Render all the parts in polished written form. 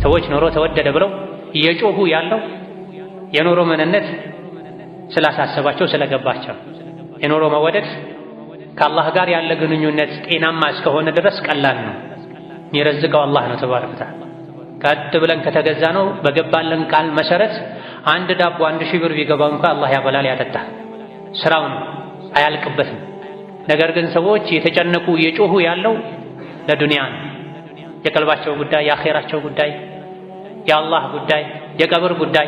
ሰዎች ኑሮ ተወደደ ብለው እየጮሁ ያለው የኑሮ ምንነት ስላሳሰባቸው ስለገባቸው። የኑሮ መወደድ ከአላህ ጋር ያለ ግንኙነት ጤናማ እስከሆነ ድረስ ቀላል ነው። የሚረዝቀው አላህ ነው ተባረከ ወተዓላ። ቀጥ ብለን ከተገዛ ነው በገባለን ቃል መሰረት አንድ ዳቦ 1000 ብር ቢገባው እንኳን አላህ ያበላል ያጠጣል። ስራው ነው አያልቅበትም። ነገር ግን ሰዎች የተጨነቁ እየጮሁ ያለው ለዱንያ ነው። የቀልባቸው ጉዳይ፣ የአኼራቸው ጉዳይ፣ የአላህ ጉዳይ፣ የቀብር ጉዳይ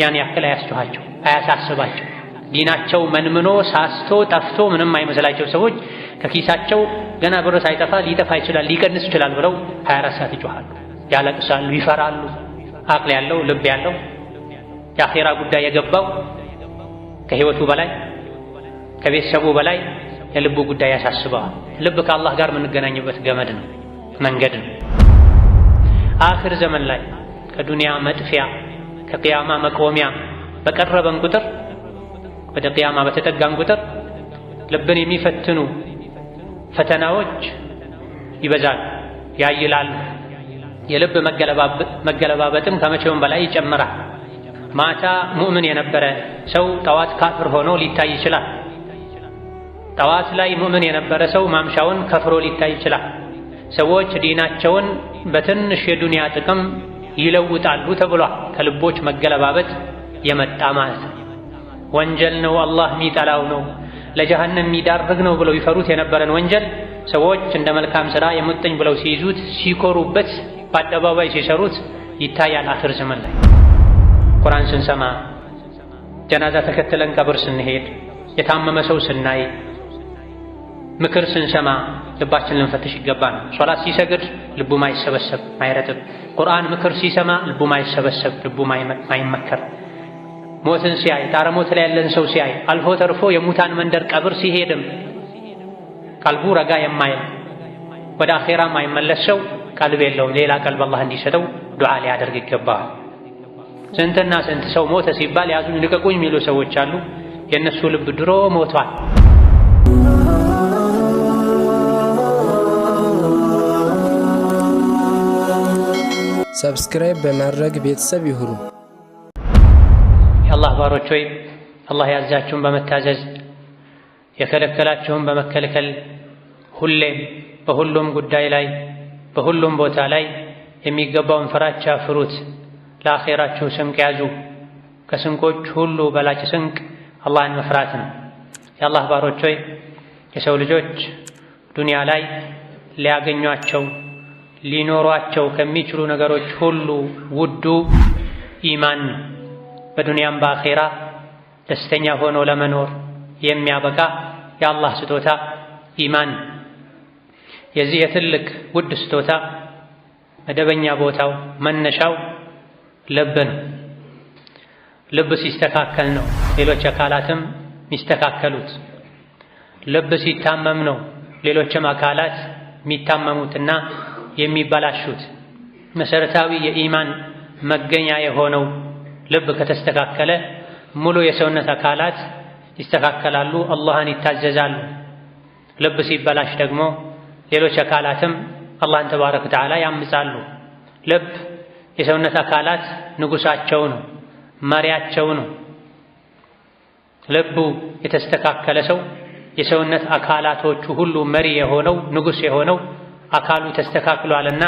ያን ያክል አያስጨኋቸው፣ አያሳስባቸው። ዲናቸው መንምኖ ሳስቶ ጠፍቶ ምንም አይመስላቸው ሰዎች ከኪሳቸው ገና ብር ሳይጠፋ ሊጠፋ ይችላል ሊቀንስ ይችላል ብለው 24 ሰዓት ይጮሃሉ፣ ያለቅሳሉ፣ ይፈራሉ። አቅል ያለው ልብ ያለው የአኼራ ጉዳይ የገባው ከህይወቱ በላይ ከቤተሰቡ በላይ የልቡ ጉዳይ ያሳስበዋል። ልብ ከአላህ ጋር የምንገናኝበት ገመድ ነው፣ መንገድ ነው። አኺር ዘመን ላይ ከዱንያ መጥፊያ ከቅያማ መቆሚያ በቀረበን ቁጥር ወደ ቅያማ በተጠጋን ቁጥር ልብን የሚፈትኑ ፈተናዎች ይበዛል፣ ያይላሉ። የልብ መገለባበጥም ከመቼውም በላይ ይጨምራል። ማታ ሙእምን የነበረ ሰው ጠዋት ካፍር ሆኖ ሊታይ ይችላል። ጠዋት ላይ ሙእምን የነበረ ሰው ማምሻውን ከፍሮ ሊታይ ይችላል። ሰዎች ዲናቸውን በትንሽ የዱንያ ጥቅም ይለውጣሉ ተብሏል። ከልቦች መገለባበጥ የመጣ ማለት ነው። ወንጀል ነው፣ አላህ የሚጠላው ነው፣ ለጀሃነም የሚዳርግ ነው ብለው ይፈሩት የነበረን ወንጀል ሰዎች እንደ መልካም ሥራ የሙጥኝ ብለው ሲይዙት ሲኮሩበት በአደባባይ ሲሰሩት ይታያል። አኺር ዘመን ላይ ቁርአን ስንሰማ፣ ጀናዛ ተከትለን ቀብር ስንሄድ፣ የታመመ ሰው ስናይ፣ ምክር ስንሰማ ልባችን ልንፈትሽ ይገባል። ሶላት ሲሰግድ ልቡ ማይሰበሰብ ማይረጥብ፣ ቁርአን ምክር ሲሰማ ልቡ ማይሰበሰብ ልቡ ማይመከር፣ ሞትን ሲያይ ጣረሞት ላይ ያለን ሰው ሲያይ፣ አልፎ ተርፎ የሙታን መንደር ቀብር ሲሄድም ቀልቡ ረጋ የማይል ወደ አኼራ ማይመለስ ሰው ቀልብ የለውም። ሌላ ቀልብ አላህ እንዲሰጠው ዱዓ ሊያደርግ ይገባል። ስንትና ስንት ሰው ሞተ ሲባል ያዙኝ ልቀቁኝ የሚሉ ሰዎች አሉ። የእነሱ ልብ ድሮ ሞቷል። ሰብስክራይብ በማድረግ ቤተሰብ ይሁኑ። የአላህ ባሮች ሆይ አላህ ያዛችሁን በመታዘዝ የከለከላችሁን በመከልከል ሁሌም በሁሉም ጉዳይ ላይ በሁሉም ቦታ ላይ የሚገባውን ፍራቻ ፍሩት። ለአኼራችሁ ስንቅ ያዙ። ከስንቆች ሁሉ በላጭ ስንቅ አላህን መፍራት ነው። የአላህ ባሮች ሆይ የሰው ልጆች ዱንያ ላይ ሊያገኟቸው ሊኖሯቸው ከሚችሉ ነገሮች ሁሉ ውዱ ኢማን ነው። በዱንያም በአኼራ ደስተኛ ሆኖ ለመኖር የሚያበቃ የአላህ ስጦታ ኢማን። የዚህ የትልቅ ውድ ስጦታ መደበኛ ቦታው መነሻው ልብ ነው። ልብ ሲስተካከል ነው ሌሎች አካላትም የሚስተካከሉት። ልብ ሲታመም ነው ሌሎችም አካላት የሚታመሙትና የሚበላሹት። መሰረታዊ የኢማን መገኛ የሆነው ልብ ከተስተካከለ ሙሉ የሰውነት አካላት ይስተካከላሉ፣ አላህን ይታዘዛሉ። ልብ ሲበላሽ ደግሞ ሌሎች አካላትም አላህን ተባረከ ወተዓላ ያምጻሉ። ልብ የሰውነት አካላት ንጉሳቸው ነው፣ መሪያቸው ነው። ልቡ የተስተካከለ ሰው የሰውነት አካላቶቹ ሁሉ መሪ የሆነው ንጉስ የሆነው አካሉ ተስተካክሏልና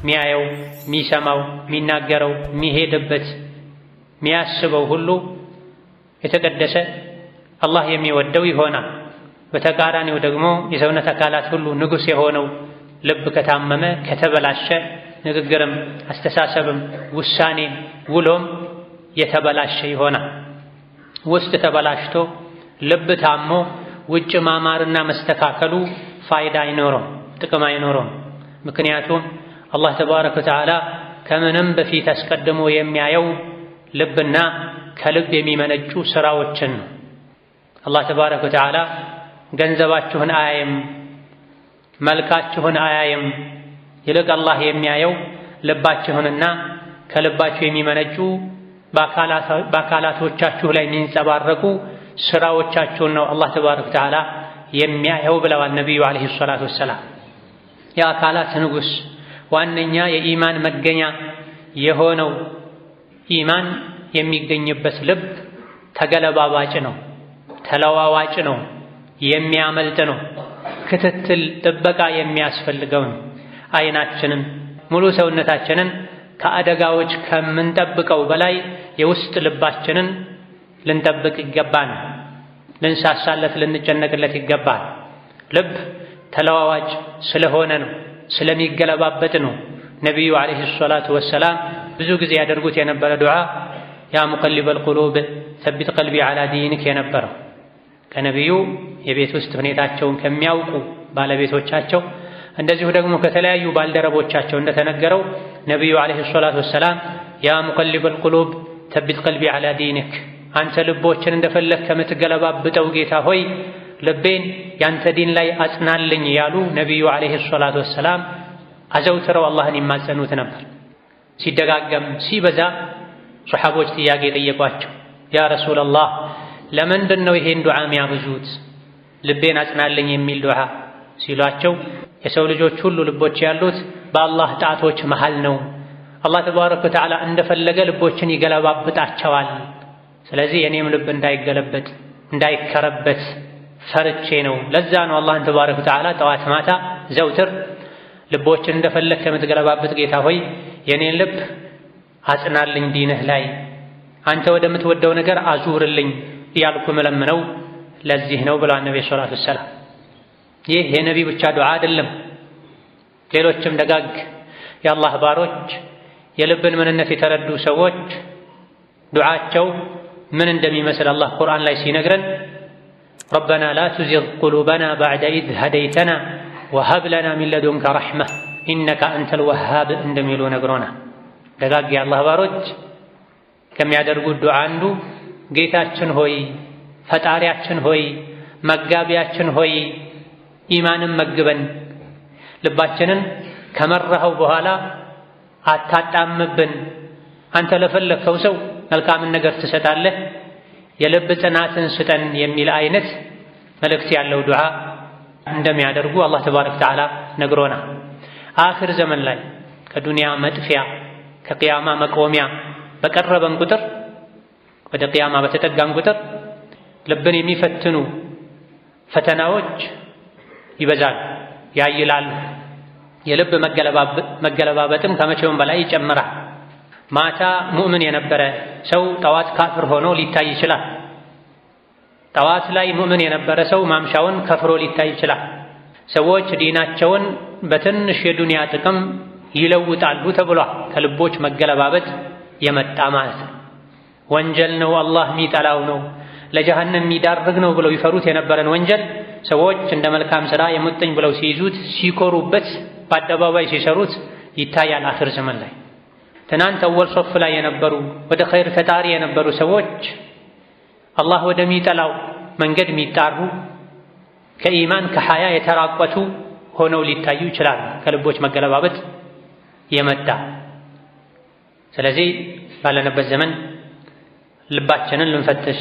ሚያየው፣ ሚሰማው፣ ሚናገረው፣ ሚሄድበት፣ ሚያስበው ሁሉ የተቀደሰ አላህ የሚወደው ይሆናል። በተቃራኒው ደግሞ የሰውነት አካላት ሁሉ ንጉስ የሆነው ልብ ከታመመ ከተበላሸ ንግግርም አስተሳሰብም ውሳኔም ውሎም የተበላሸ ይሆናል። ውስጥ ተበላሽቶ ልብ ታሞ ውጭ ማማርና መስተካከሉ ፋይዳ አይኖረውም፣ ጥቅም አይኖረውም። ምክንያቱም አላህ ተባረከ ወተዓላ ከምንም በፊት አስቀድሞ የሚያየው ልብና ከልብ የሚመነጩ ስራዎችን ነው። አላህ ተባረከ ወተዓላ ገንዘባችሁን አያይም፣ መልካችሁን አያይም። ይልቅ አላህ የሚያየው ልባችሁንና ከልባችሁ የሚመነጩ በአካላቶቻችሁ ላይ የሚንጸባረቁ ስራዎቻችሁን ነው አላህ ተባረከ ወተዓላ የሚያየው ብለዋል ነቢዩ ዓለይሂ ሰላቱ ወሰላም። የአካላት ንጉሥ ዋነኛ የኢማን መገኛ የሆነው ኢማን የሚገኝበት ልብ ተገለባባጭ ነው፣ ተለዋዋጭ ነው፣ የሚያመልጥ ነው፣ ክትትል ጥበቃ የሚያስፈልገው ነው። አይናችንን ሙሉ ሰውነታችንን ከአደጋዎች ከምንጠብቀው በላይ የውስጥ ልባችንን ልንጠብቅ ይገባል። ልንሳሳለት፣ ልንጨነቅለት ይገባል። ልብ ተለዋዋጭ ስለሆነ ነው፣ ስለሚገለባበጥ ነው። ነቢዩ ዓለይሂ ሰላቱ ወሰላም ብዙ ጊዜ ያደርጉት የነበረ ዱዓ ያ ሙቀሊበል ቁሉብ ሰቢት ቀልቢ ዐላ ዲኒክ የነበረው ከነቢዩ የቤት ውስጥ ሁኔታቸውን ከሚያውቁ ባለቤቶቻቸው እንደዚሁ ደግሞ ከተለያዩ ባልደረቦቻቸው እንደተነገረው ነቢዩ ዓለይሂ ሰላቱ ወሰላም ያ ሙቀሊበል ቁሉብ ሰቢት ቀልቢ ዐላ ዲኒክ፣ አንተ ልቦችን እንደፈለግ ከምትገለባብጠው ጌታ ሆይ ልቤን ያንተ ዲን ላይ አጽናልኝ ያሉ ነቢዩ ዓለይሂ ሰላቱ ወሰላም አዘውትረው አላህን ይማጸኑት ነበር። ሲደጋገም ሲበዛ ሱሐቦች ጥያቄ ጠየቋቸው። ያ ረሱለላህ ለምንድን ነው ይሄን ዱዓ የሚያብዙት ልቤን አጽናልኝ የሚል ዱዓ ሲሏቸው የሰው ልጆች ሁሉ ልቦች ያሉት በአላህ ጣቶች መሃል ነው። አላህ ተባረከ ወተዓላ እንደፈለገ ልቦችን ይገለባብጣቸዋል። ስለዚህ የኔም ልብ እንዳይገለበጥ እንዳይከረበት ፈርቼ ነው። ለዛ ነው አላህን ተባረከ ወተዓላ ጠዋት ማታ ዘውትር ልቦችን እንደፈለግ ከምትገለባብጥ ጌታ ሆይ የኔን ልብ አጽናልኝ ዲንህ ላይ አንተ ወደምትወደው ነገር አዙርልኝ እያልኩ መለምነው ለዚህ ነው ብለዋል ነብዩ ሰለላሁ ዐለይሂ ወሰለም። ይህ የነቢ ብቻ ዱዓ አይደለም። ሌሎችም ደጋግ የአላህ ባሮች የልብን ምንነት የተረዱ ሰዎች ዱዓቸው ምን እንደሚመስል አላህ ቁርአን ላይ ሲነግረን ረበና ላ ቱዚግ ቁሉበና በዕደ ኢዝ ሀደይተና ወሀብ ለና ሚን ለዱንከ ረሕመህ ኢነከ አንተል ወሃብ እንደሚሉ ነግሮናል። ደጋግ የአላህ ባሮች ከሚያደርጉት ዱዓ አንዱ ጌታችን ሆይ፣ ፈጣሪያችን ሆይ፣ መጋቢያችን ሆይ ኢማንን መግበን፣ ልባችንን ከመራኸው በኋላ አታጣምብን፣ አንተ ለፈለግከው ሰው መልካምን ነገር ትሰጣለህ፣ የልብ ጽናትን ስጠን የሚል አይነት መልእክት ያለው ዱዓ እንደሚያደርጉ አላህ ተባረከ ወተዓላ ነግሮናል። አኺር ዘመን ላይ ከዱንያ መጥፊያ ከቅያማ መቆሚያ በቀረበን ቁጥር ወደ ቅያማ በተጠጋን ቁጥር ልብን የሚፈትኑ ፈተናዎች ይበዛሉ፣ ያይላሉ። የልብ መገለባበጥም ከመቼውም በላይ ይጨምራል። ማታ ሙእምን የነበረ ሰው ጠዋት ካፍር ሆኖ ሊታይ ይችላል። ጠዋት ላይ ሙእምን የነበረ ሰው ማምሻውን ከፍሮ ሊታይ ይችላል። ሰዎች ዲናቸውን በትንሽ የዱንያ ጥቅም ይለውጣሉ ተብሏል። ከልቦች መገለባበጥ የመጣ ማለት ነው። ወንጀል ነው፣ አላህ የሚጠላው ነው፣ ለጀሃነም የሚዳርግ ነው ብለው ይፈሩት የነበረን ወንጀል ሰዎች እንደ መልካም ሥራ የሙጥኝ ብለው ሲይዙት ሲኮሩበት በአደባባይ ሲሰሩት ይታያል። አኺር ዘመን ላይ ትናንት አወል ሶፍ ላይ የነበሩ ወደ ኸይር ተጣሪ የነበሩ ሰዎች አላህ ወደሚጠላው መንገድ የሚጣሩ ከኢማን ከሐያ የተራቆቱ ሆነው ሊታዩ ይችላሉ። ከልቦች መገለባበጥ የመጣ ስለዚህ ባለንበት ዘመን ልባችንን ልንፈትሽ።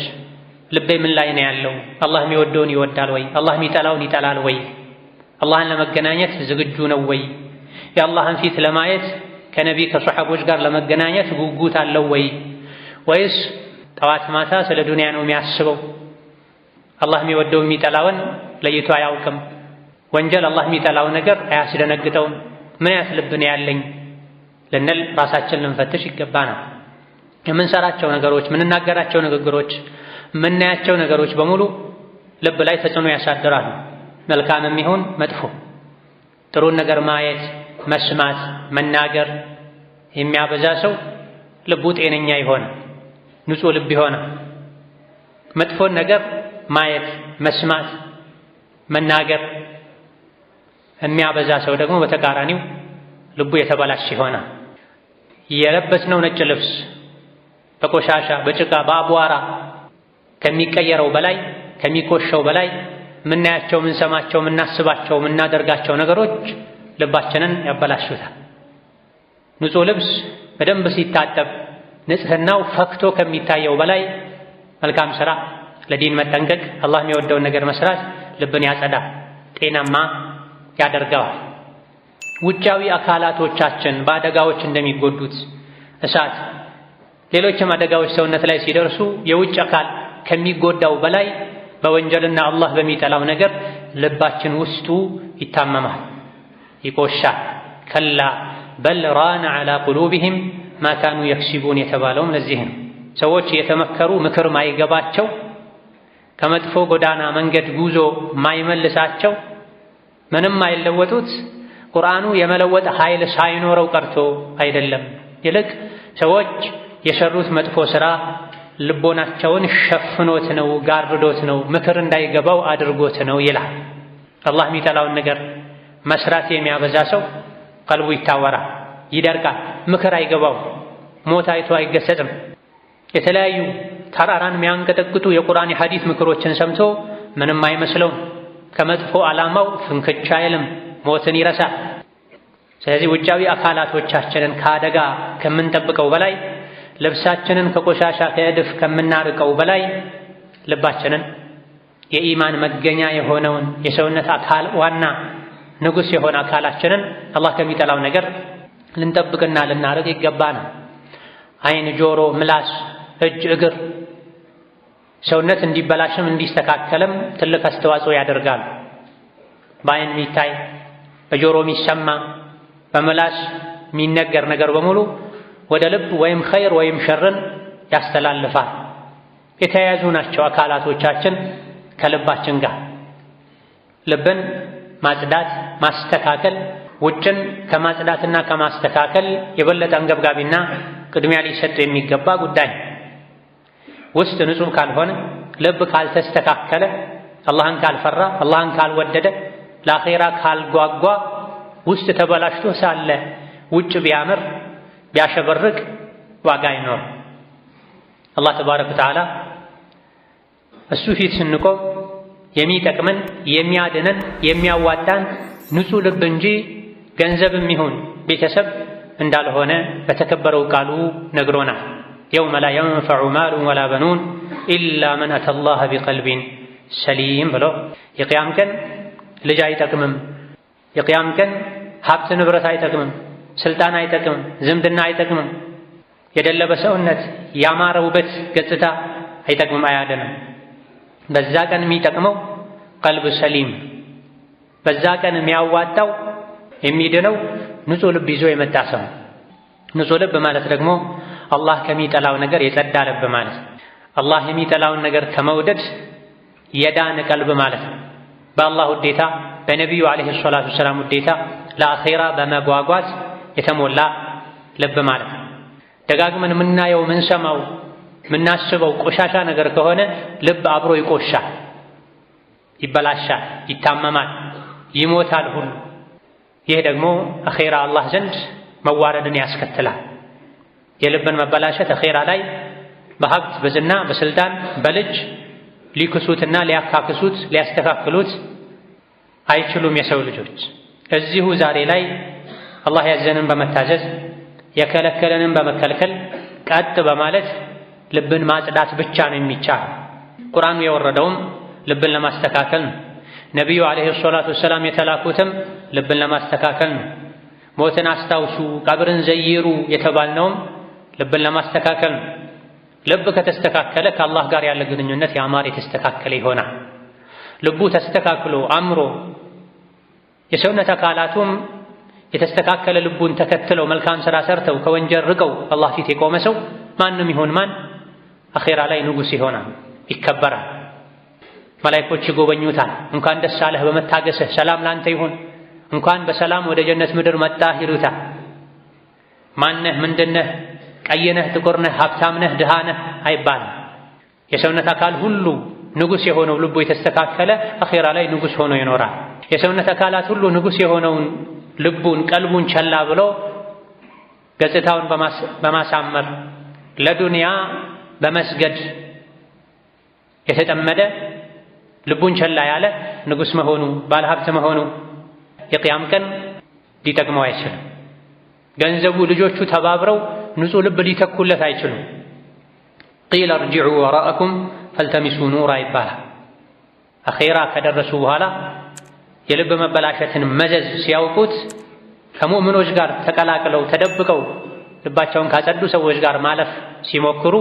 ልቤ ምን ላይ ነው ያለው? አላህ የሚወደውን ይወዳል ወይ? አላህ የሚጠላውን ይጠላል ወይ? አላህን ለመገናኘት ዝግጁ ነው ወይ? የአላህን ፊት ለማየት ከነቢ ከሰሐቦች ጋር ለመገናኘት ጉጉት አለው ወይ? ወይስ ጠዋት ማታ ስለ ዱንያ ነው የሚያስበው? አላህ የሚወደው የሚጠላውን ለይቶ አያውቅም። ወንጀል አላህ የሚጠላው ነገር አያስደነግጠውም። ምን አይነት ልብ ነው ያለኝ ልንል ራሳችን ልንፈትሽ ይገባናል። የምንሰራቸው ነገሮች፣ የምንናገራቸው ንግግሮች፣ የምናያቸው ነገሮች በሙሉ ልብ ላይ ተጽዕኖ ያሳድራሉ። መልካምም ይሁን መጥፎ ጥሩን ነገር ማየት፣ መስማት፣ መናገር የሚያበዛ ሰው ልቡ ጤነኛ ይሆናል፣ ንጹህ ልብ ይሆናል። መጥፎን ነገር ማየት፣ መስማት፣ መናገር የሚያበዛ ሰው ደግሞ በተቃራኒው ልቡ የተበላሸ ይሆናል። የለበስነው ነጭ ልብስ በቆሻሻ በጭቃ በአቧራ ከሚቀየረው በላይ ከሚቆሸው በላይ ምናያቸው፣ ምንሰማቸው፣ ምናስባቸው፣ ምናደርጋቸው ነገሮች ልባችንን ያበላሹታል። ንጹህ ልብስ በደንብ ሲታጠብ ንጽህናው ፈክቶ ከሚታየው በላይ መልካም ሥራ፣ ለዲን መጠንቀቅ፣ አላህ የሚወደውን ነገር መስራት ልብን ያጸዳል፣ ጤናማ ያደርገዋል። ውጫዊ አካላቶቻችን በአደጋዎች እንደሚጎዱት እሳት፣ ሌሎችም አደጋዎች ሰውነት ላይ ሲደርሱ የውጭ አካል ከሚጎዳው በላይ በወንጀልና አላህ በሚጠላው ነገር ልባችን ውስጡ ይታመማል፣ ይቆሻል። ከላ በል ራነ ዐላ ቁሉቢሂም ማ ካኑ የክሲቡን የተባለውም ለዚህ ነው። ሰዎች የተመከሩ ምክር ማይገባቸው፣ ከመጥፎ ጎዳና መንገድ ጉዞ ማይመልሳቸው፣ ምንም አይለወጡት ቁርአኑ የመለወጥ ኃይል ሳይኖረው ቀርቶ አይደለም። ይልቅ ሰዎች የሰሩት መጥፎ ሥራ ልቦናቸውን ሸፍኖት ነው፣ ጋርዶት ነው፣ ምክር እንዳይገባው አድርጎት ነው ይላል። አላህ የሚጠላውን ነገር መስራት የሚያበዛ ሰው ቀልቡ ይታወራል፣ ይደርቃል፣ ምክር አይገባው፣ ሞት አይቶ አይገሰጥም። የተለያዩ ተራራን የሚያንቀጠቅጡ የቁርአን የሐዲስ ምክሮችን ሰምቶ ምንም አይመስለውም፣ ከመጥፎ ዓላማው ፍንክቻ አይልም፣ ሞትን ይረሳል። ስለዚህ ውጫዊ አካላቶቻችንን ከአደጋ ከምንጠብቀው በላይ ልብሳችንን ከቆሻሻ ከእድፍ ከምናርቀው በላይ ልባችንን የኢማን መገኛ የሆነውን የሰውነት አካል ዋና ንጉሥ የሆነ አካላችንን አላህ ከሚጠላው ነገር ልንጠብቅና ልናርቅ ይገባናል። ዓይን፣ ጆሮ፣ ምላስ፣ እጅ፣ እግር ሰውነት እንዲበላሽም እንዲስተካከልም ትልቅ አስተዋጽኦ ያደርጋሉ። በዓይን የሚታይ በጆሮ የሚሰማ በምላስ የሚነገር ነገር በሙሉ ወደ ልብ ወይም ኸይር ወይም ሸርን ያስተላልፋል። የተያያዙ ናቸው አካላቶቻችን ከልባችን ጋር። ልብን ማጽዳት ማስተካከል ውጭን ከማጽዳትና ከማስተካከል የበለጠ አንገብጋቢና ቅድሚያ ሊሰጥ የሚገባ ጉዳይ። ውስጥ ንጹህ ካልሆነ ልብ ካልተስተካከለ አላህን ካልፈራ አላህን ካልወደደ ለአኼራ ካልጓጓ ውስጥ ተበላሽቶ ሳለ ውጭ ቢያምር ቢያሸበርቅ ዋጋ አይኖር። አላህ ተባረከ ወተዓላ እሱ ፊት ስንቆም የሚጠቅመን የሚያድነን የሚያዋጣን ንጹህ ልብ እንጂ ገንዘብም ይሁን ቤተሰብ እንዳልሆነ በተከበረው ቃሉ ነግሮናል። የውመ ላ የንፈዑ ማሉን ወላ በኑን ኢላ መን አተላህ ቢቀልቢን ሰሊም ብሎ የቅያም ቀን ልጅ አይጠቅምም፣ የቅያም ቀን ሀብት ንብረት አይጠቅምም፣ ስልጣን አይጠቅምም፣ ዝምድና አይጠቅምም፣ የደለበ ሰውነት ያማረ ውበት ገጽታ አይጠቅምም፣ አያድንም። በዛ ቀን የሚጠቅመው ቀልብ ሰሊም፣ በዛ ቀን የሚያዋጣው የሚድነው ንጹህ ልብ ይዞ የመጣ ሰው። ንጹህ ልብ ማለት ደግሞ አላህ ከሚጠላው ነገር የጸዳ ልብ ማለት ነው። አላህ የሚጠላውን ነገር ከመውደድ የዳነ ቀልብ ማለት ነው። በአላህ ውዴታ በነቢዩ ዓለይሂ ሰላቱ ወሰላም ውዴታ ለአኼራ በመጓጓት የተሞላ ልብ ማለት ነው። ደጋግመን የምናየው ምንሰማው ምናስበው ቆሻሻ ነገር ከሆነ ልብ አብሮ ይቆሻል፣ ይበላሻል፣ ይታመማል፣ ይሞታል ሁሉ። ይህ ደግሞ አኼራ አላህ ዘንድ መዋረድን ያስከትላል። የልብን መበላሸት አኼራ ላይ በሀብት በዝና በስልጣን በልጅ ሊክሱትና ሊያካክሱት ሊያስተካክሉት አይችሉም የሰው ልጆች። እዚሁ ዛሬ ላይ አላህ ያዘንን በመታዘዝ የከለከለንን በመከልከል ቀጥ በማለት ልብን ማጽዳት ብቻ ነው የሚቻል። ቁርአኑ የወረደውም ልብን ለማስተካከል ነው። ነቢዩ ዓለይሂ ሰላቱ ወሰላም የተላኩትም ልብን ለማስተካከል ነው። ሞትን አስታውሱ ቀብርን ዘይሩ የተባልነውም ልብን ለማስተካከል ነው። ልብ ከተስተካከለ ከአላህ ጋር ያለ ግንኙነት ያማረ የተስተካከለ ይሆናል። ልቡ ተስተካክሎ አምሮ የሰውነት አካላቱም የተስተካከለ ልቡን ተከትለው መልካም ሥራ ሰርተው ከወንጀል ርቀው አላህ ፊት የቆመ ሰው ማንም ይሁን ማን አኼራ ላይ ንጉሥ ይሆናል፣ ይከበራል። መላኢኮች ይጎበኙታል። እንኳን ደስ አለህ በመታገስህ ሰላም ላንተ ይሁን፣ እንኳን በሰላም ወደ ጀነት ምድር መጣህ ይሉታል። ማነህ ምንድነህ፣ ቀይነህ ጥቁርነህ፣ ሀብታምነህ ድሃነህ አይባልም። የሰውነት አካል ሁሉ ንጉሥ የሆነው ልቡ የተስተካከለ አኼራ ላይ ንጉሥ ሆኖ ይኖራል። የሰውነት አካላት ሁሉ ንጉሥ የሆነውን ልቡን ቀልቡን ቸላ ብሎ ገጽታውን በማሳመር ለዱንያ በመስገድ የተጠመደ ልቡን ቸላ ያለ ንጉሥ መሆኑ ባለሀብት መሆኑ የቅያም ቀን ሊጠቅመው አይችልም። ገንዘቡ ልጆቹ ተባብረው ንጹህ ልብ ሊተኩለት አይችሉም። ቂለ እርጅዑ ወራአኩም ፈልተሚሱ ኑራ ይባላል። አኼራ ከደረሱ በኋላ የልብ መበላሸትን መዘዝ ሲያውቁት ከሙእምኖች ጋር ተቀላቅለው ተደብቀው ልባቸውን ካጸዱ ሰዎች ጋር ማለፍ ሲሞክሩ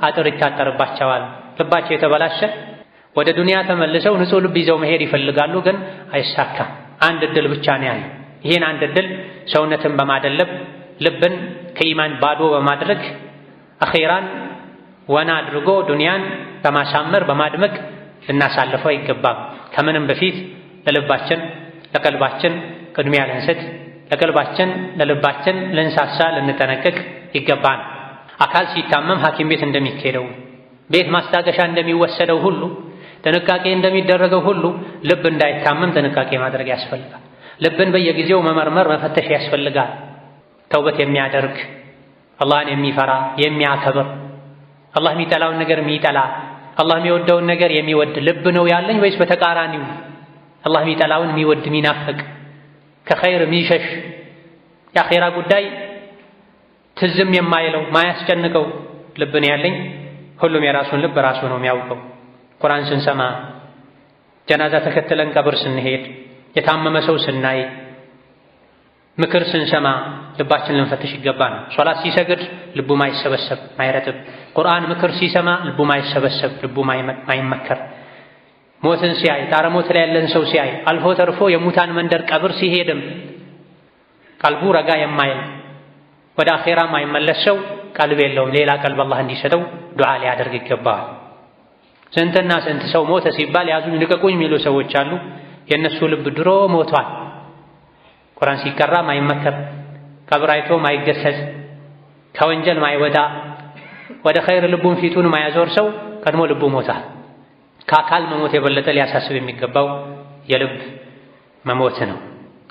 አጥር ይታጠርባቸዋል። ልባቸው የተበላሸ ወደ ዱንያ ተመልሰው ንጹህ ልብ ይዘው መሄድ ይፈልጋሉ፣ ግን አይሳካም። አንድ እድል ብቻ ነው ያለው። ይህን አንድ እድል ሰውነትን በማደለብ ልብን ከኢማን ባዶ በማድረግ አኼራን ወና አድርጎ ዱንያን በማሳመር በማድመቅ ልናሳልፈው አይገባም። ከምንም በፊት ለልባችን ለቀልባችን ቅድሚያ ልንሰጥ፣ ለቀልባችን ለልባችን ልንሳሳ ልንጠነቀቅ ይገባን። አካል ሲታመም ሐኪም ቤት እንደሚኬደው ቤት ማስታገሻ እንደሚወሰደው ሁሉ ጥንቃቄ እንደሚደረገው ሁሉ ልብ እንዳይታመም ጥንቃቄ ማድረግ ያስፈልጋል። ልብን በየጊዜው መመርመር መፈተሽ ያስፈልጋል። ተውበት የሚያደርግ አላህን የሚፈራ የሚያከብር፣ አላህ የሚጠላውን ነገር የሚጠላ፣ አላህ የሚወደውን ነገር የሚወድ ልብ ነው ያለኝ ወይስ በተቃራኒው አላህ የሚጠላውን የሚወድ የሚናፍቅ፣ ከኸይር የሚሸሽ፣ የአኼራ ጉዳይ ትዝም የማይለው ማያስጨንቀው ልብ ነው ያለኝ? ሁሉም የራሱን ልብ ራሱ ነው የሚያውቀው። ቁርአን ስንሰማ፣ ጀናዛ ተከትለን ቀብር ስንሄድ፣ የታመመ ሰው ስናይ፣ ምክር ስንሰማ ልባችን ልንፈትሽ ይገባል። ሶላት ሲሰግድ ልቡ ማይሰበሰብ ማይረጥብ፣ ቁርአን ምክር ሲሰማ ልቡ ማይሰበሰብ ልቡ ማይመከር፣ ሞትን ሲያይ ጣረ ሞት ላይ ያለን ሰው ሲያይ፣ አልፎ ተርፎ የሙታን መንደር ቀብር ሲሄድም ቀልቡ ረጋ የማይል ወደ አኼራ ማይመለስ ሰው ቀልብ የለውም። ሌላ ቀልብ አላህ እንዲሰጠው ዱዓ ሊያደርግ ይገባል። ስንትና ስንት ሰው ሞተ ሲባል ያዙኝ ልቀቁኝ የሚሉ ሰዎች አሉ። የእነሱ ልብ ድሮ ሞቷል። ቁርአን ሲቀራ ማይመከር፣ ቀብር አይቶ ማይገሰጽ፣ ከወንጀል ማይወጣ፣ ወደ ኸይር ልቡን ፊቱን ማያዞር ሰው ቀድሞ ልቡ ሞቷል። ከአካል መሞት የበለጠ ሊያሳስብ የሚገባው የልብ መሞት ነው።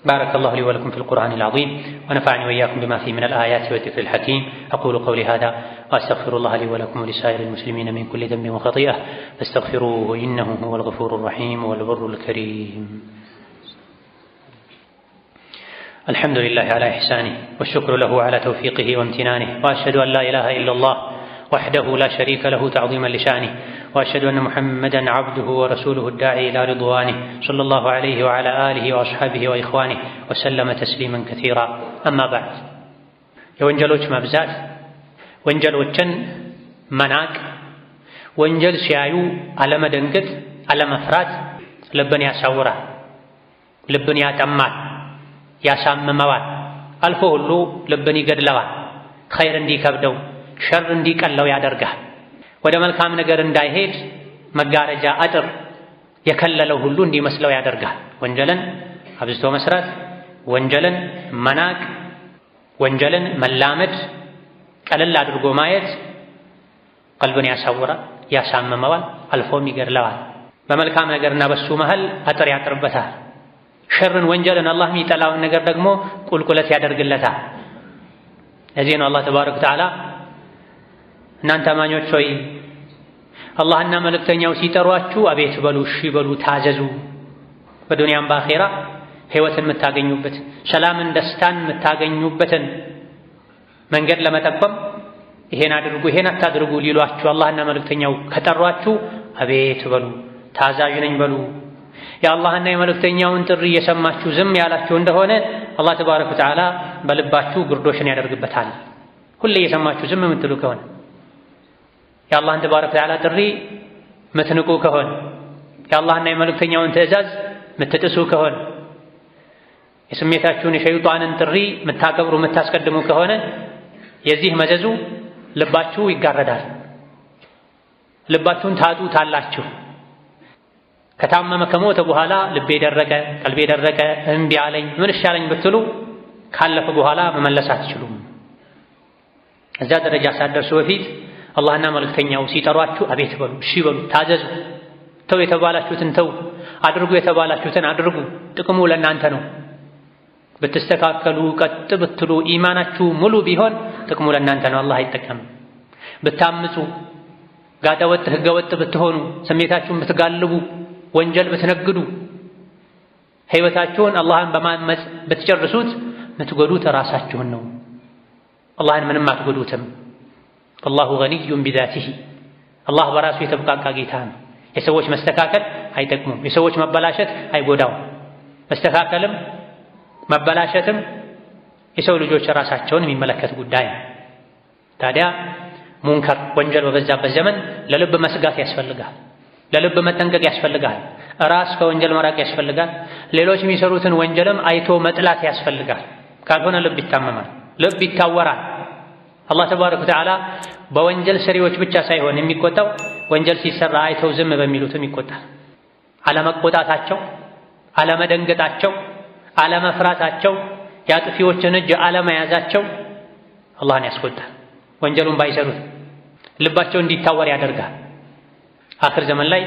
بارك الله لي ولكم في القرآن العظيم ونفعني وإياكم بما فيه من الآيات والذكر الحكيم. أقول قولي هذا وأستغفر الله لي ولكم ولسائر المسلمين من كل ذنب وخطيئة فاستغفروه إنه هو الغفور الرحيم والبر الكريم. الحمد لله على إحسانه والشكر له على توفيقه وامتنانه، وأشهد أن لا إله إلا الله وحده لا شريك له تعظيما لشانه، وأشهد أن محمدا عبده ورسوله الداعي إلى رضوانه صلى الله عليه وعلى آله وأصحابه وإخوانه وسلم تسليما كثيرا. أما بعد، የወንጀሎች መብዛት፣ ወንጀሎችን መናቅ፣ ወንጀል ሲያዩ አለመደንገጥ፣ አለመፍራት ልብን ያሳውራል፣ ልብን ያጠማል፣ ያሳምመዋል፣ አልፎ ሁሉ ልብን ይገድለዋል። ኸይር እንዲከብደው ሸር እንዲቀለው ያደርጋል። ወደ መልካም ነገር እንዳይሄድ መጋረጃ አጥር የከለለው ሁሉ እንዲመስለው ያደርጋል። ወንጀልን አብዝቶ መስራት፣ ወንጀልን መናቅ፣ ወንጀልን መላመድ፣ ቀለል አድርጎ ማየት ቀልብን ያሳውራል፣ ያሳምመዋል፣ አልፎም ይገድለዋል። በመልካም ነገርና በሱ መሃል አጥር ያጥርበታል። ሸርን ወንጀልን አላህ የሚጠላውን ነገር ደግሞ ቁልቁለት ያደርግለታል። ለዚህ ነው አላህ ተባረከ ወተዓላ እናንተ አማኞች ሆይ አላህና መልእክተኛው ሲጠሯችሁ አቤት በሉ፣ እሺ በሉ፣ ታዘዙ። በዱንያም በአኼራ ሕይወትን የምታገኙበት ሰላምን፣ ደስታን የምታገኙበትን መንገድ ለመጠቆም ይሄን አድርጉ ይሄን አታድርጉ ሊሏችሁ አላህና መልእክተኛው ከጠሯችሁ አቤት በሉ፣ ታዛዥ ነኝ በሉ። የአላህና የመልእክተኛውን ጥሪ እየሰማችሁ ዝም ያላችሁ እንደሆነ አላህ ተባረከ ወተዓላ በልባችሁ ግርዶሽን ያደርግበታል። ሁሌ እየሰማችሁ ዝም የምትሉ ከሆነ የአላህን ተባረከ ወተዓላ ጥሪ ምትንቁ ከሆነ የአላህና የመልእክተኛውን ትዕዛዝ ምትጥሱ ከሆነ የስሜታችሁን የሸይጣንን ጥሪ ምታከብሩ ምታስቀድሙ ከሆነ የዚህ መዘዙ ልባችሁ ይጋረዳል። ልባችሁን ታጡታላችሁ። ከታመመ ከሞተ በኋላ ልቤ ደረቀ፣ ቀልቤ ደረቀ፣ እምቢ አለኝ፣ ምን ይሻለኝ ብትሉ ካለፈ በኋላ መመለስ አትችሉም። እዛ ደረጃ ሳትደርሱ በፊት አላህና መልእክተኛው ሲጠሯችሁ አቤት በሉ፣ እሺ በሉ፣ ታዘዙ። ተው የተባላችሁትን ተው፣ አድርጉ የተባላችሁትን አድርጉ። ጥቅሙ ለእናንተ ነው። ብትስተካከሉ፣ ቀጥ ብትሉ፣ ኢማናችሁ ሙሉ ቢሆን ጥቅሙ ለእናንተ ነው። አላህ አይጠቀምም። ብታምፁ፣ ጋጠወጥ ህገወጥ ብትሆኑ፣ ስሜታችሁን ብትጋልቡ፣ ወንጀል ብትነግዱ፣ ህይወታችሁን አላህን በማመፅ ብትጨርሱት ምትጎዱት ራሳችሁን ነው። አላህን ምንም አትጎዱትም። አላሁ ገኒዩን ቢዛቲሂ፣ አላህ በራሱ የተብቃቃ ጌታ ነው። የሰዎች መስተካከል አይጠቅሙም፣ የሰዎች መበላሸት አይጎዳውም። መስተካከልም መበላሸትም የሰው ልጆች ራሳቸውን የሚመለከት ጉዳይ ነው። ታዲያ ሙንከር ወንጀል በበዛበት ዘመን ለልብ መስጋት ያስፈልጋል። ለልብ መጠንቀቅ ያስፈልጋል። ራስ ከወንጀል መራቅ ያስፈልጋል። ሌሎች የሚሰሩትን ወንጀልም አይቶ መጥላት ያስፈልጋል። ካልሆነ ልብ ይታመማል፣ ልብ ይታወራል። አላህ ተባረከ ወተዓላ በወንጀል ሰሪዎች ብቻ ሳይሆን የሚቆጣው ወንጀል ሲሰራ አይተው ዝም በሚሉትም ይቆጣል። አለመቆጣታቸው፣ አለመደንገጣቸው፣ አለመፍራታቸው፣ የአጥፊዎችን እጅ አለመያዛቸው አላህን ያስቆጣል። ወንጀሉን ባይሰሩት ልባቸው እንዲታወር ያደርጋል። አኽር ዘመን ላይ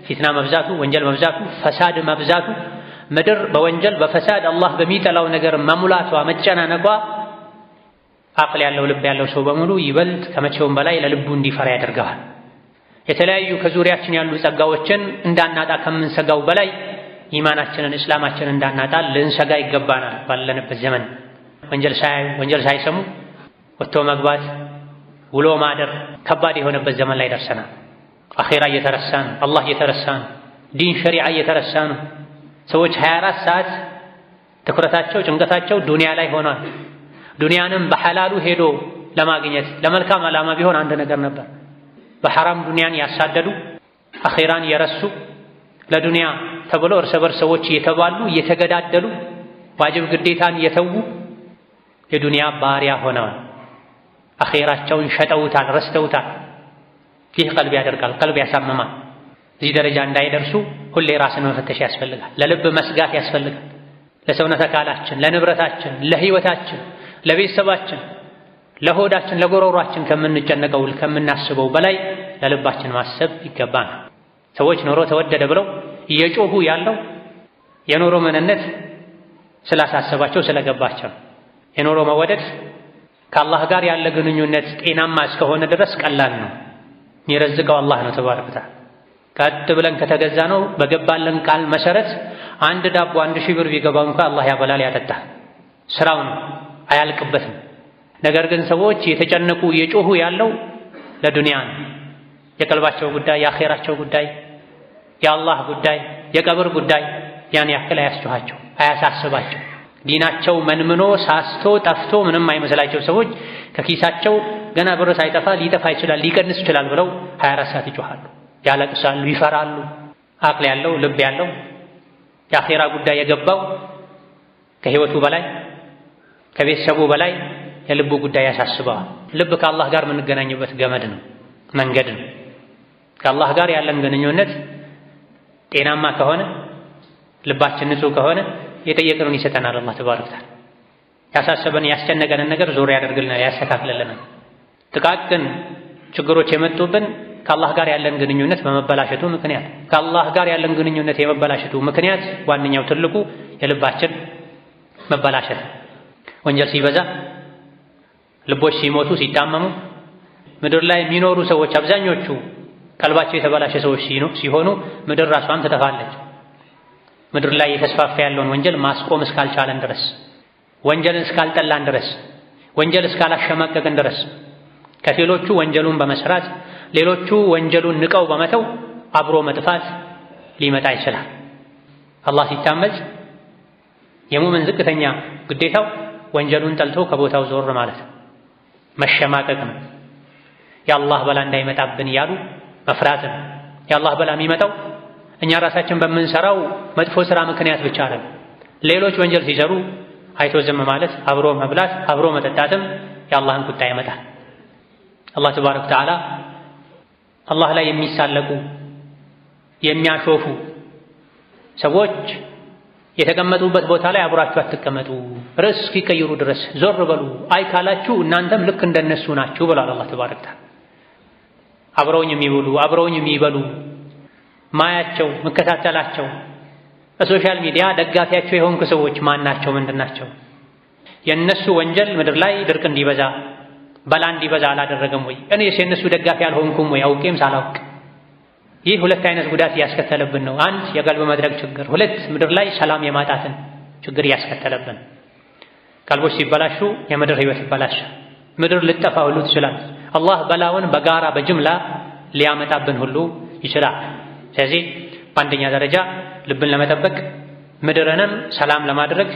ፊትና መብዛቱ፣ ወንጀል መብዛቱ፣ ፈሳድ መብዛቱ፣ ምድር በወንጀል በፈሳድ አላህ በሚጠላው ነገር መሙላቷ፣ መጨናነቋ አቅል ያለው ልብ ያለው ሰው በሙሉ ይበልጥ ከመቼውም በላይ ለልቡ እንዲፈራ ያደርገዋል። የተለያዩ ከዙሪያችን ያሉ ጸጋዎችን እንዳናጣ ከምንሰጋው በላይ ኢማናችንን እስላማችንን እንዳናጣ ልንሰጋ ይገባናል። ባለንበት ዘመን ወንጀል ሳያዩ ወንጀል ሳይሰሙ ወጥቶ መግባት ውሎ ማደር ከባድ የሆነበት ዘመን ላይ ደርሰናል። አኼራ እየተረሳ ነው። አላህ እየተረሳ ነው። ዲን ሸሪዓ እየተረሳ ነው። ሰዎች 24 ሰዓት ትኩረታቸው ጭንቀታቸው ዱንያ ላይ ሆኗል። ዱንያንም በሐላሉ ሄዶ ለማግኘት ለመልካም ዓላማ ቢሆን አንድ ነገር ነበር። በሐራም ዱንያን ያሳደዱ አኼራን የረሱ ለዱንያ ተብሎ እርስ በርስ ሰዎች እየተባሉ እየተገዳደሉ ዋጅብ ግዴታን የተዉ የዱንያ ባሪያ ሆነዋል። አኼራቸውን ሸጠውታል፣ ረስተውታል። ይህ ቀልብ ያደርጋል፣ ቀልብ ያሳምማል። እዚህ ደረጃ እንዳይደርሱ ሁሌ ራስን መፈተሽ ያስፈልጋል። ለልብ መስጋት ያስፈልጋል። ለሰውነት አካላችን፣ ለንብረታችን፣ ለህይወታችን፣ ለቤተሰባችን፣ ለሆዳችን፣ ለጎሮሯችን ከምንጨነቀው ከምናስበው በላይ ለልባችን ማሰብ ይገባናል። ሰዎች ኑሮ ተወደደ ብለው እየጮሁ ያለው የኑሮ ምንነት ስላሳሰባቸው ስለገባቸው። የኑሮ መወደድ ከአላህ ጋር ያለ ግንኙነት ጤናማ እስከሆነ ድረስ ቀላል ነው። የሚረዝቀው አላህ ነው ተባረከ ወተዓላ። ቀጥ ብለን ከተገዛ ነው በገባለን ቃል መሰረት አንድ ዳቦ 1000 ብር ቢገባው እንኳን አላህ ያበላል ያጠጣል። ስራው ነው አያልቅበትም። ነገር ግን ሰዎች የተጨነቁ የጮሁ ያለው ለዱንያ ነው። የቀልባቸው ጉዳይ፣ የአኼራቸው ጉዳይ፣ የአላህ ጉዳይ፣ የቀብር ጉዳይ ያን ያክል አያስጨኋቸው፣ አያሳስባቸው። ዲናቸው መንምኖ ሳስቶ ጠፍቶ ምንም አይመስላቸው ሰዎች ከኪሳቸው ገና ብር ሳይጠፋ ሊጠፋ ይችላል ሊቀንስ ይችላል ብለው 24 ሰዓት ይጮሃሉ፣ ያለቅሳሉ፣ ይፈራሉ። አቅል ያለው ልብ ያለው የአኼራ ጉዳይ የገባው ከህይወቱ በላይ ከቤተሰቡ በላይ የልቡ ጉዳይ ያሳስበዋል። ልብ ከአላህ ጋር የምንገናኝበት ገመድ ነው፣ መንገድ ነው። ከአላህ ጋር ያለን ግንኙነት ጤናማ ከሆነ ልባችን ንጹህ ከሆነ የጠየቅነውን ይሰጠናል። አላህ ተባረከ ወተዓላ ያሳሰበን ያስጨነቀንን ነገር ዞር ያደርግልናል፣ ያስተካክልልናል። ጥቃቅን ችግሮች የመጡብን ከአላህ ጋር ያለን ግንኙነት በመበላሸቱ ምክንያት። ከአላህ ጋር ያለን ግንኙነት የመበላሸቱ ምክንያት ዋነኛው ትልቁ የልባችን መበላሸት። ወንጀል ሲበዛ፣ ልቦች ሲሞቱ ሲታመሙ፣ ምድር ላይ የሚኖሩ ሰዎች አብዛኞቹ ቀልባቸው የተበላሸ ሰዎች ሲሆኑ ምድር ራሷም ትጠፋለች። ምድር ላይ የተስፋፋ ያለውን ወንጀል ማስቆም እስካልቻለን ድረስ፣ ወንጀልን እስካልጠላን ድረስ፣ ወንጀል እስካላሸማቀቅን ድረስ ከፊሎቹ ወንጀሉን በመስራት ሌሎቹ ወንጀሉን ንቀው በመተው አብሮ መጥፋት ሊመጣ ይችላል። አላህ ሲታመጽ የሙእምን ዝቅተኛ ግዴታው ወንጀሉን ጠልቶ ከቦታው ዞር ማለት መሸማቀቅ ነው። የአላህ በላ እንዳይመጣብን እያሉ መፍራት ነው። የአላህ በላ የሚመጣው እኛ ራሳችን በምንሰራው መጥፎ ስራ ምክንያት ብቻ አይደለም። ሌሎች ወንጀል ሲሰሩ አይቶ ዝም ማለት፣ አብሮ መብላት፣ አብሮ መጠጣትም የአላህን ቁጣ ያመጣል። አላህ ተባረከ ወተዓላ አላህ ላይ የሚሳለቁ የሚያሾፉ ሰዎች የተቀመጡበት ቦታ ላይ አብራችሁ አትቀመጡ፣ ርዕስ እስኪቀይሩ ድረስ ዞር በሉ፣ አይ ካላችሁ እናንተም ልክ እንደነሱ ናችሁ ብሏል አላህ ተባረከ ወተዓላ። አብረውኝ የሚውሉ አብረውኝ የሚበሉ ማያቸው መከታተላቸው በሶሻል ሚዲያ ደጋፊያቸው የሆንኩ ሰዎች ማናቸው? ምንድናቸው? የነሱ ወንጀል ምድር ላይ ድርቅ እንዲበዛ በላ እንዲበዛ አላደረገም ወይ? እኔስ የነሱ ደጋፊ አልሆንኩም ወይ? አውቄም ሳላውቅ። ይህ ሁለት አይነት ጉዳት እያስከተለብን ነው። አንድ የቀልብ መድረቅ ችግር፣ ሁለት ምድር ላይ ሰላም የማጣትን ችግር እያስከተለብን። ቀልቦች ሲበላሹ የምድር ህይወት ይበላሻል። ምድር ልጠፋ ሁሉ ትችላል። አላህ በላውን በጋራ በጅምላ ሊያመጣብን ሁሉ ይችላል። ስለዚህ በአንደኛ ደረጃ ልብን ለመጠበቅ ምድርንም ሰላም ለማድረግ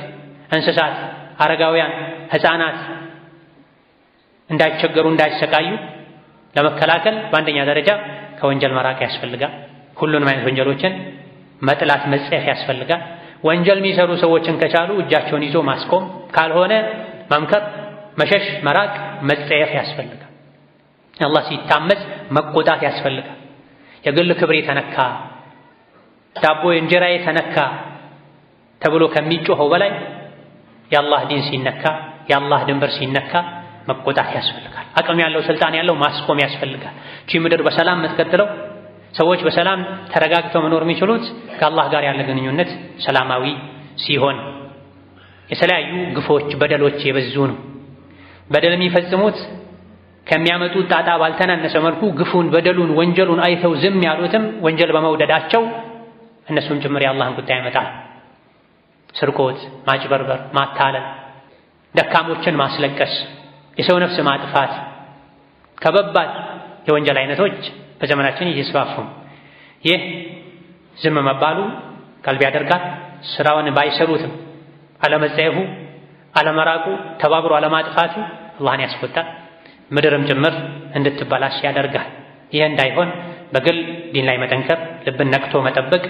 እንስሳት፣ አረጋውያን፣ ህፃናት እንዳይቸገሩ እንዳይሰቃዩ ለመከላከል በአንደኛ ደረጃ ከወንጀል መራቅ ያስፈልጋል። ሁሉንም አይነት ወንጀሎችን መጥላት መጸየፍ ያስፈልጋል። ወንጀል የሚሰሩ ሰዎችን ከቻሉ እጃቸውን ይዞ ማስቆም፣ ካልሆነ መምከር፣ መሸሽ፣ መራቅ፣ መጸየፍ ያስፈልጋል። አላህ ሲታመጽ መቆጣት ያስፈልጋል። የግል ክብሬ ተነካ፣ ዳቦ እንጀራዬ ተነካ ተብሎ ከሚጮኸው በላይ የአላህ ዲን ሲነካ፣ የአላህ ድንበር ሲነካ መቆጣት ያስፈልጋል። አቅም ያለው ስልጣን ያለው ማስቆም ያስፈልጋል። እቺ ምድር በሰላም የምትቀጥለው ሰዎች በሰላም ተረጋግተው መኖር የሚችሉት ከአላህ ጋር ያለ ግንኙነት ሰላማዊ ሲሆን፣ የተለያዩ ግፎች፣ በደሎች የበዙ ነው። በደል የሚፈጽሙት ከሚያመጡት ጣጣ ባልተናነሰ መልኩ ግፉን፣ በደሉን፣ ወንጀሉን አይተው ዝም ያሉትም ወንጀል በመውደዳቸው እነሱም ጭምር የአላህን ቁጣ ያመጣል። ስርቆት፣ ማጭበርበር፣ ማታለል፣ ደካሞችን ማስለቀስ፣ የሰው ነፍስ ማጥፋት ከበባድ የወንጀል አይነቶች በዘመናችን እየተስፋፉ። ይህ ዝም መባሉ ቀልብ ያደርጋል። ስራውን ባይሰሩትም አለመጸየፉ፣ አለመራቁ፣ ተባብሮ አለማጥፋቱ አላህን ያስቆጣል። ምድርም ጭምር እንድትበላሽ ያደርጋል። ይህ እንዳይሆን በግል ዲን ላይ መጠንከር፣ ልብን ነቅቶ መጠበቅ፣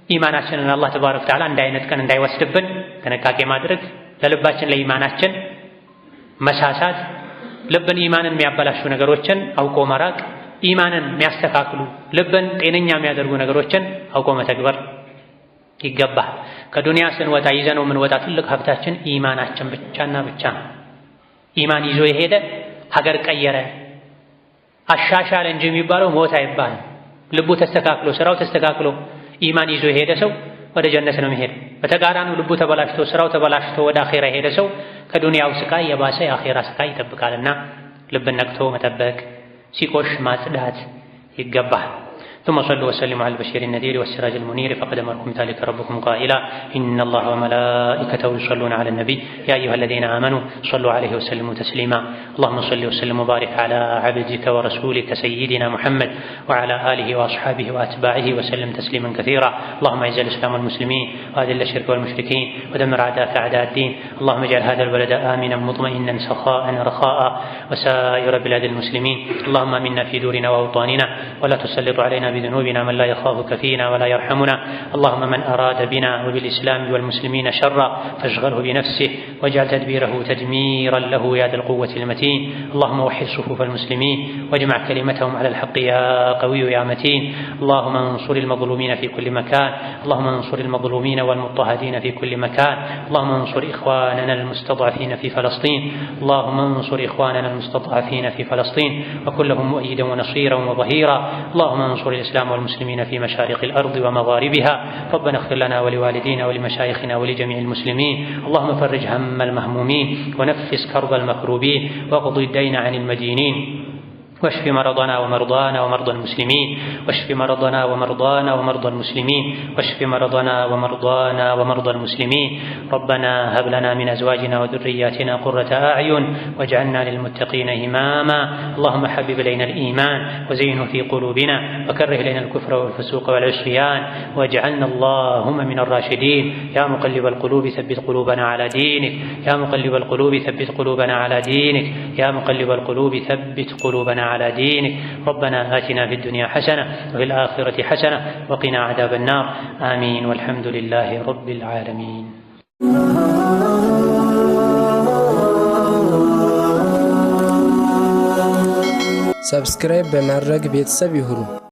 ኢማናችንን አላህ ተባረከ ወተዓላ እንዳይነጥቀን እንዳይወስድብን ጥንቃቄ ማድረግ፣ ለልባችን ለኢማናችን መሳሳት፣ ልብን ኢማንን የሚያበላሹ ነገሮችን አውቆ መራቅ፣ ኢማንን የሚያስተካክሉ ልብን ጤነኛ የሚያደርጉ ነገሮችን አውቆ መተግበር ይገባል። ከዱንያ ስንወጣ ይዘነው የምንወጣ ትልቅ ሀብታችን ኢማናችን ብቻና ብቻ ነው። ኢማን ይዞ የሄደ ሀገር ቀየረ አሻሻለ እንጂ የሚባለው ሞት አይባልም። ልቡ ተስተካክሎ ስራው ተስተካክሎ ኢማን ይዞ የሄደ ሰው ወደ ጀነት ነው የሚሄድ። በተቃራኒው ልቡ ተበላሽቶ ስራው ተበላሽቶ ወደ አኼራ የሄደ ሰው ከዱንያው ስቃይ የባሰ የአኼራ ስቃይ ይጠብቃልና ልብን ነቅቶ መጠበቅ፣ ሲቆሽ ማጽዳት ይገባል። ثم صلوا وسلموا على البشير النذير والسراج المنير فقد أمركم ذلك ربكم قائلا إن الله وملائكته يصلون على النبي يا أيها الذين آمنوا صلوا عليه وسلموا تسليما اللهم صل وسلم وبارك على عبدك ورسولك سيدنا محمد وعلى آله وأصحابه وأتباعه وسلم تسليما كثيرا اللهم أعز الإسلام والمسلمين وأذل الشرك والمشركين ودمر أعداءك أعداء الدين اللهم اجعل هذا البلد آمنا مطمئنا سخاء رخاء وسائر بلاد المسلمين اللهم آمنا في دورنا وأوطاننا ولا تسلط علينا بذنوبنا من لا يخافك فينا ولا يرحمنا اللهم من أراد بنا وبالإسلام والمسلمين شرا فاشغله بنفسه واجعل تدبيره تدميرا له يا ذا القوة المتين اللهم وحد صفوف المسلمين واجمع كلمتهم على الحق يا قوي يا متين اللهم انصر المظلومين في كل مكان اللهم انصر المظلومين والمضطهدين في كل مكان اللهم انصر إخواننا المستضعفين في فلسطين اللهم انصر إخواننا المستضعفين في فلسطين وكن لهم مؤيدا ونصيرا وظهيرا اللهم انصر الإسلام والمسلمين في مشارق الأرض ومغاربها ربنا اغفر لنا ولوالدينا ولمشايخنا ولجميع المسلمين اللهم فرج هم المهمومين ونفس كرب المكروبين واقض الدين عن المدينين واشف مرضنا ومرضانا ومرضى المسلمين واشف مرضنا ومرضانا ومرضى المسلمين واشف مرضنا ومرضانا ومرضى المسلمين ربنا هب لنا من أزواجنا وذرياتنا قرة أعين واجعلنا للمتقين إماما اللهم حبب إلينا الإيمان وزينه في قلوبنا وكره إلينا الكفر والفسوق والعصيان واجعلنا اللهم من الراشدين يا مقلب القلوب ثبت قلوبنا على دينك يا مقلب القلوب ثبت قلوبنا على دينك يا مقلب القلوب ثبت قلوبنا على دينك ربنا آتنا في الدنيا حسنة وفي الآخرة حسنة وقنا عذاب النار آمين والحمد لله رب العالمين ሰብስክራይብ በማድረግ ቤተሰብ ይሁኑ።